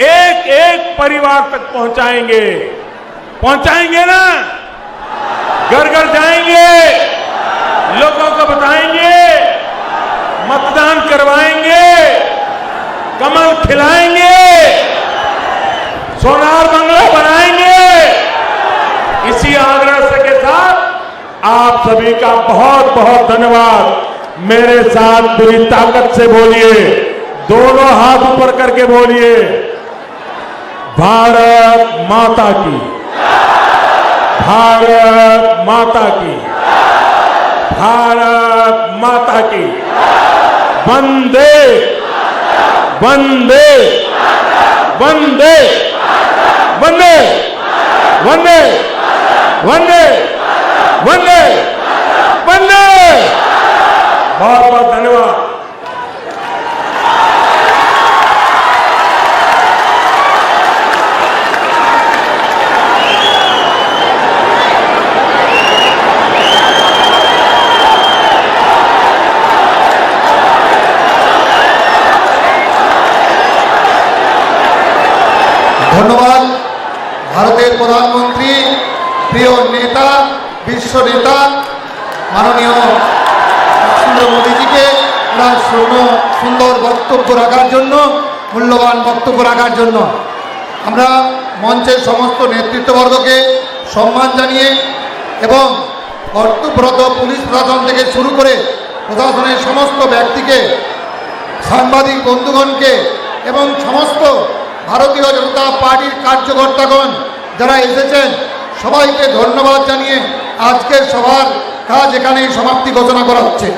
एक एक परिवार तक पहुंचाएंगे। पहुंचाएंगे ना? घर घर जाएंगे, लोगों को बताएंगे, मतदान करवाएंगे, कमल खिलाएंगे, सोनार बांग्ला बनाएंगे। इसी आग्रह के साथ आप सभी का बहुत बहुत धन्यवाद। मेरे साथ पूरी ताकत से बोलिए, दोनों हाथ ऊपर करके बोलिए, भारत माता की, भारत माता की, भारत माता की। वंदे वंदे वंदे वंदे वंदे वंदे वंदे वंदे। बहुत बहुत धन्यवाद। ধন্যবাদ। ভারতের প্রধানমন্ত্রী, প্রিয় নেতা, বিশ্ব নেতা মাননীয় নরেন্দ্র মোদীজিকে ওনার সুন্দর বক্তব্য রাখার জন্য, মূল্যবান বক্তব্য রাখার জন্য আমরা মঞ্চের সমস্ত নেতৃত্ববর্গকে সম্মান জানিয়ে এবং কর্তব্যরত পুলিশ প্রশাসন থেকে শুরু করে প্রশাসনের সমস্ত ব্যক্তিকে, সাংবাদিক বন্ধুগণকে এবং সমস্ত ভারতীয় জনতা পার্টির কার্যকর্তাগণ যারা এসেছেন সবাইকে ধন্যবাদ জানিয়ে আজকের সভার কাজ এখানেই সমাপ্তি ঘোষণা করা হচ্ছে।